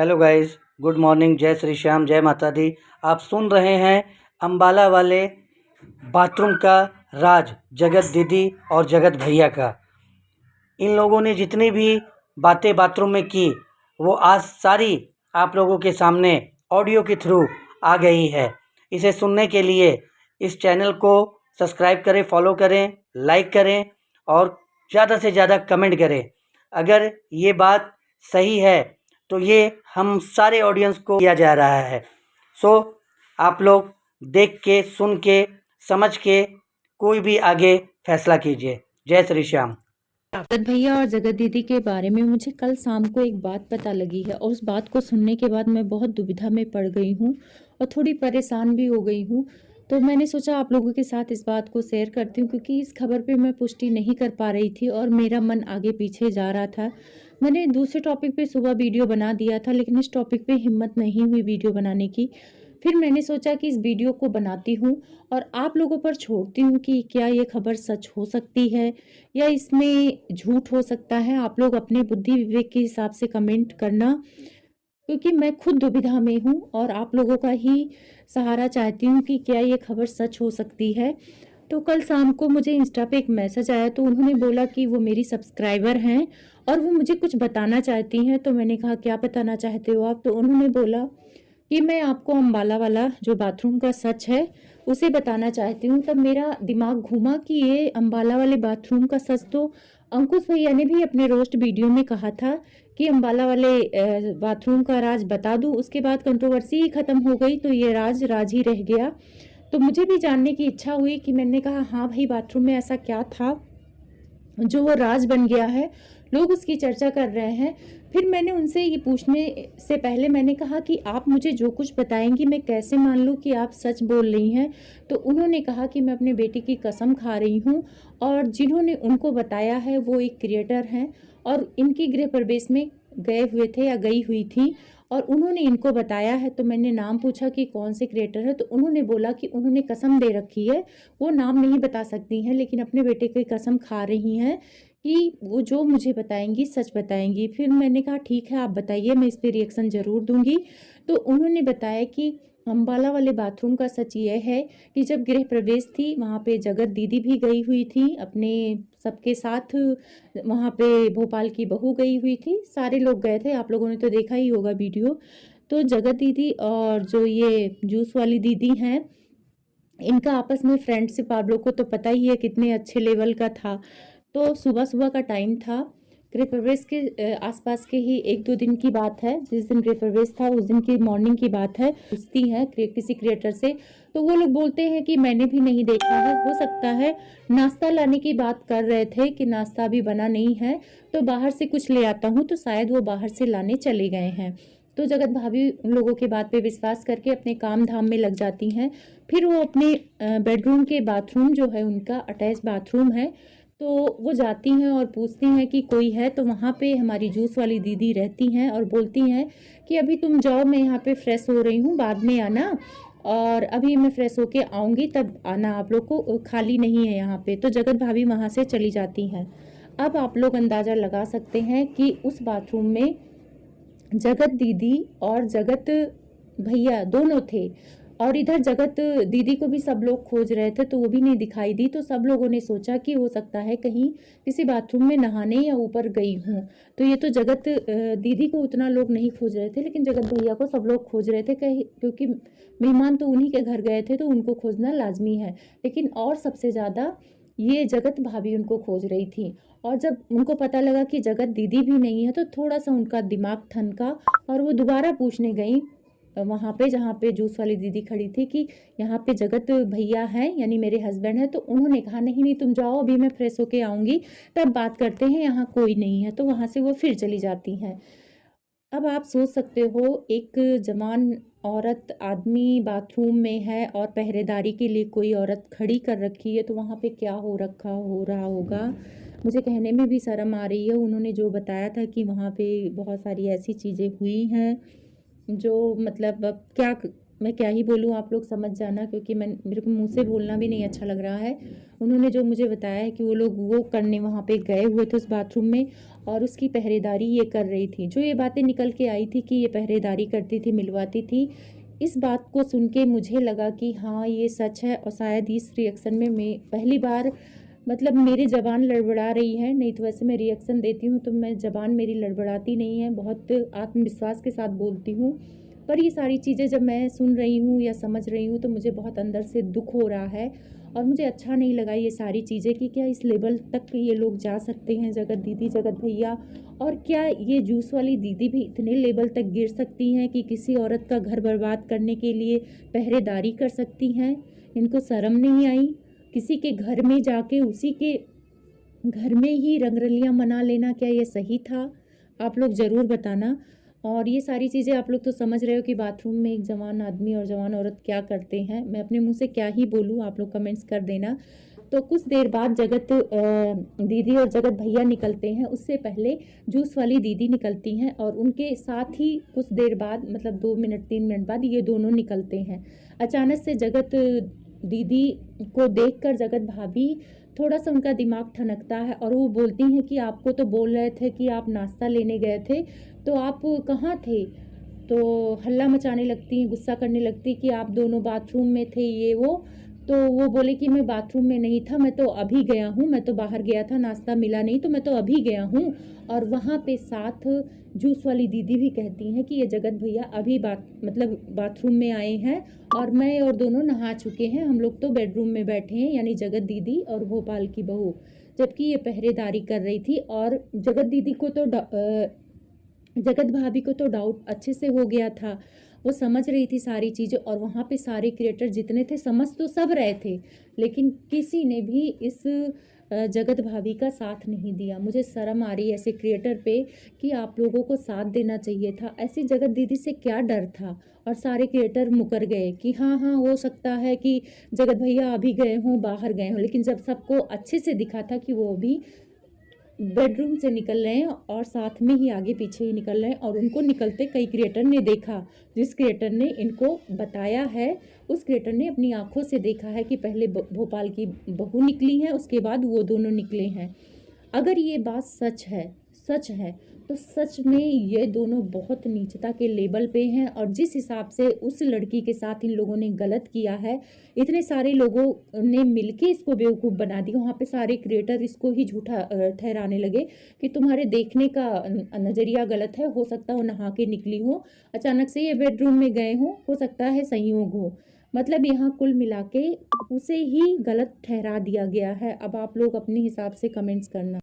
Hello guys, good morning, जय श्री श्याम, जय माता दी। आप सुन रहे हैं अम्बाला वाले बाथरूम का राज, जगत दीदी और जगत भैया का। इन लोगों ने जितनी भी बातें बाथरूम में की वो आज सारी आप लोगों के सामने ऑडियो के थ्रू आ गई है। इसे सुनने के लिए इस चैनल को सब्सक्राइब करें, फॉलो करें, लाइक करें और ज़्यादा से ज़्यादा कमेंट करें। अगर ये बात सही है तो ये हम सारे ऑडियंस को किया जा रहा है। सो आप लोग देख के, सुन के, समझ के कोई भी आगे फैसला कीजिए। जय श्री श्याम। जगत भैया और जगत दीदी के बारे में मुझे कल शाम को एक बात पता लगी है और उस बात को सुनने के बाद मैं बहुत दुविधा में पड़ गई हूँ और थोड़ी परेशान भी हो गई हूँ। तो मैंने सोचा आप लोगों के साथ इस बात को शेयर करती हूँ, क्योंकि इस खबर पे मैं पुष्टि नहीं कर पा रही थी और मेरा मन आगे पीछे जा रहा था। मैंने दूसरे टॉपिक पे सुबह वीडियो बना दिया था, लेकिन इस टॉपिक पे हिम्मत नहीं हुई वीडियो बनाने की। फिर मैंने सोचा कि इस वीडियो को बनाती हूँ और आप लोगों पर छोड़ती हूँ कि क्या ये खबर सच हो सकती है या इसमें झूठ हो सकता है। आप लोग अपने बुद्धि विवेक के हिसाब से कमेंट करना, क्योंकि मैं खुद दुविधा में हूँ और आप लोगों का ही सहारा चाहती हूँ कि क्या ये खबर सच हो सकती है। तो कल शाम को मुझे इंस्टा पे एक मैसेज आया, तो उन्होंने बोला कि वो मेरी सब्सक्राइबर हैं और वो मुझे कुछ बताना चाहती हैं। तो मैंने कहा क्या बताना चाहते हो आप? तो उन्होंने बोला कि मैं आपको अम्बाला वाला जो बाथरूम का सच है उसे बताना चाहती हूँ। तब मेरा दिमाग घूमा कि ये अम्बाला वाले बाथरूम का सच तो अंकुश भैया ने भी अपने रोस्ट वीडियो में कहा था कि अम्बाला वाले बाथरूम का राज बता दूँ। उसके बाद कंट्रोवर्सी ही ख़त्म हो गई, तो ये राज राज ही रह गया। तो मुझे भी जानने की इच्छा हुई कि मैंने कहा हाँ भाई, बाथरूम में ऐसा क्या था जो वो राज बन गया है, लोग उसकी चर्चा कर रहे हैं। फिर मैंने उनसे ये पूछने से पहले मैंने कहा कि आप मुझे जो कुछ बताएंगी मैं कैसे मान लूँ कि आप सच बोल रही हैं। तो उन्होंने कहा कि मैं अपने बेटे की कसम खा रही हूँ और जिन्होंने उनको बताया है वो एक क्रिएटर हैं और इनकी गृह प्रवेश में गए हुए थे या गई हुई थी और उन्होंने इनको बताया है। तो मैंने नाम पूछा कि कौन से क्रिएटर है, तो उन्होंने बोला कि उन्होंने कसम दे रखी है, वो नाम नहीं बता सकती हैं, लेकिन अपने बेटे की कसम खा रही हैं कि वो जो मुझे बताएंगी सच बताएंगी। फिर मैंने कहा ठीक है, आप बताइए, मैं इस पर रिएक्शन ज़रूर दूंगी। तो उन्होंने बताया कि अम्बाला वाले बाथरूम का सच ये है कि जब गृह प्रवेश थी वहाँ पे जगत दीदी भी गई हुई थी अपने सबके साथ। वहाँ पे भोपाल की बहू गई हुई थी, सारे लोग गए थे, आप लोगों ने तो देखा ही होगा वीडियो। तो जगत दीदी और जो ये जूस वाली दीदी हैं, इनका आपस में फ्रेंडशिप आप लोग को तो पता ही है कितने अच्छे लेवल का था। तो सुबह सुबह का टाइम था, गृह प्रवेश के आसपास के ही एक दो दिन की बात है। जिस दिन गृह प्रवेश था उस दिन की मॉर्निंग की बात है। पूछती हैं किसी क्रिएटर से, तो वो लोग बोलते हैं कि मैंने भी नहीं देखा है, हो सकता है नाश्ता लाने की बात कर रहे थे कि नाश्ता अभी बना नहीं है तो बाहर से कुछ ले आता हूँ, तो शायद वो बाहर से लाने चले गए हैं। तो जगत भाभी उन लोगों के बात पे विश्वास करके अपने काम धाम में लग जाती हैं। फिर वो अपने बेडरूम के बाथरूम जो है, उनका अटैच बाथरूम है, तो वो जाती हैं और पूछती हैं कि कोई है। तो वहाँ पे हमारी जूस वाली दीदी रहती हैं और बोलती हैं कि अभी तुम जाओ, मैं यहाँ पे फ्रेश हो रही हूँ, बाद में आना, और अभी मैं फ्रेश होके आऊँगी तब आना, आप लोग को खाली नहीं है यहाँ पे। तो जगत भाभी वहाँ से चली जाती हैं। अब आप लोग अंदाज़ा लगा सकते हैं कि उस बाथरूम में जगत दीदी और जगत भैया दोनों थे और इधर जगत दीदी को भी सब लोग खोज रहे थे, तो वो भी नहीं दिखाई दी। तो सब लोगों ने सोचा कि हो सकता है कहीं किसी बाथरूम में नहाने या ऊपर गई हूँ। तो ये तो जगत दीदी को उतना लोग नहीं खोज रहे थे, लेकिन जगत भैया को सब लोग खोज रहे थे, कहीं क्योंकि मेहमान तो उन्हीं के घर गए थे तो उनको खोजना लाजमी है। लेकिन और सबसे ज़्यादा ये जगत भाभी उनको खोज रही थी। और जब उनको पता लगा कि जगत दीदी भी नहीं है तो थोड़ा सा उनका दिमाग ठनका और वो दोबारा पूछने गई वहाँ पे जहाँ पे जूस वाली दीदी खड़ी थी कि यहाँ पे जगत भैया हैं, यानी मेरे हस्बैंड हैं। तो उन्होंने कहा नहीं नहीं, तुम जाओ, अभी मैं फ्रेश होके आऊँगी तब बात करते हैं, यहाँ कोई नहीं है। तो वहाँ से वो फिर चली जाती हैं। अब आप सोच सकते हो, एक जवान औरत आदमी बाथरूम में है और पहरेदारी के लिए कोई औरत खड़ी कर रखी है, तो वहाँ पे क्या हो रहा होगा। मुझे कहने में भी शर्म आ रही है। उन्होंने जो बताया था कि वहाँ पे बहुत सारी ऐसी चीज़ें हुई हैं जो मतलब अब क्या मैं क्या ही बोलूँ, आप लोग समझ जाना, क्योंकि मेरे को मुंह से बोलना भी नहीं अच्छा लग रहा है। उन्होंने जो मुझे बताया है कि वो लोग वो करने वहाँ पे गए हुए थे उस बाथरूम में, और उसकी पहरेदारी ये कर रही थी। जो ये बातें निकल के आई थी कि ये पहरेदारी करती थी, मिलवाती थी, इस बात को सुन के मुझे लगा कि हाँ ये सच है। और शायद इस रिएक्शन में मैं पहली बार, मतलब मेरी ज़बान लड़बड़ा रही है। नहीं तो वैसे मैं रिएक्शन देती हूँ तो मैं ज़बान मेरी लड़बड़ाती नहीं है, बहुत आत्मविश्वास के साथ बोलती हूँ। पर ये सारी चीज़ें जब मैं सुन रही हूँ या समझ रही हूँ तो मुझे बहुत अंदर से दुख हो रहा है, और मुझे अच्छा नहीं लगा ये सारी चीज़ें कि क्या इस लेवल तक ये लोग जा सकते हैं, जगत दीदी, जगत भैया। और क्या ये जूस वाली दीदी भी इतने लेवल तक गिर सकती हैं कि किसी औरत का घर बर्बाद करने के लिए पहरेदारी कर सकती हैं? इनको शर्म नहीं आई? किसी के घर में जाके उसी के घर में ही रंगरलियां मना लेना, क्या ये सही था? आप लोग ज़रूर बताना। और ये सारी चीज़ें आप लोग तो समझ रहे हो कि बाथरूम में एक जवान आदमी और जवान औरत क्या करते हैं। मैं अपने मुंह से क्या ही बोलूँ, आप लोग कमेंट्स कर देना। तो कुछ देर बाद जगत दीदी और जगत भैया निकलते हैं। उससे पहले जूस वाली दीदी निकलती हैं, और उनके साथ ही कुछ देर बाद, मतलब 2 मिनट 3 मिनट बाद, ये दोनों निकलते हैं। अचानक से जगत दीदी को देखकर जगत भाभी, थोड़ा सा उनका दिमाग ठनकता है, और वो बोलती हैं कि आपको तो बोल रहे थे कि आप नाश्ता लेने गए थे, तो आप कहाँ थे? तो हल्ला मचाने लगती हैं, गुस्सा करने लगती कि आप दोनों बाथरूम में थे, ये वो। तो वो बोले कि मैं बाथरूम में नहीं था, मैं तो अभी गया हूँ, मैं तो बाहर गया था, नाश्ता मिला नहीं तो मैं तो अभी गया हूँ। और वहाँ पे साथ जूस वाली दीदी भी कहती हैं कि ये जगत भैया अभी बाथरूम में आए हैं, और मैं और दोनों नहा चुके हैं, हम लोग तो बेडरूम में बैठे हैं, यानी जगत दीदी और भोपाल की बहू। जबकि ये पहरेदारी कर रही थी, और जगत दीदी को तो जगत भाभी को तो डाउट अच्छे से हो गया था। वो समझ रही थी सारी चीज़ें, और वहाँ पे सारे क्रिएटर जितने थे समझ तो सब रहे थे, लेकिन किसी ने भी इस जगत भाभी का साथ नहीं दिया। मुझे शर्म आ रही है ऐसे क्रिएटर पे कि आप लोगों को साथ देना चाहिए था। ऐसी जगत दीदी से क्या डर था? और सारे क्रिएटर मुकर गए कि हाँ हाँ हो सकता है कि जगत भैया अभी गए हों, बाहर गए हों, लेकिन जब सबको अच्छे से दिखा था कि वो अभी बेडरूम से निकल रहे हैं और साथ में ही आगे पीछे ही निकल रहे हैं, और उनको निकलते कई क्रिएटर ने देखा। जिस क्रिएटर ने इनको बताया है उस क्रिएटर ने अपनी आंखों से देखा है कि पहले भोपाल की बहू निकली है, उसके बाद वो दोनों निकले हैं। अगर ये बात सच है तो सच में ये दोनों बहुत नीचता के लेवल पे हैं। और जिस हिसाब से उस लड़की के साथ इन लोगों ने गलत किया है, इतने सारे लोगों ने मिलके इसको बेवकूफ़ बना दिया। वहाँ पे सारे क्रिएटर इसको ही झूठा ठहराने लगे कि तुम्हारे देखने का नज़रिया गलत है, हो सकता हो नहा के निकली हो, अचानक से ये बेडरूम में गए हो सकता है संयोग हो। मतलब यहाँ कुल मिला के उसे ही गलत ठहरा दिया गया है। अब आप लोग अपने हिसाब से कमेंट्स करना।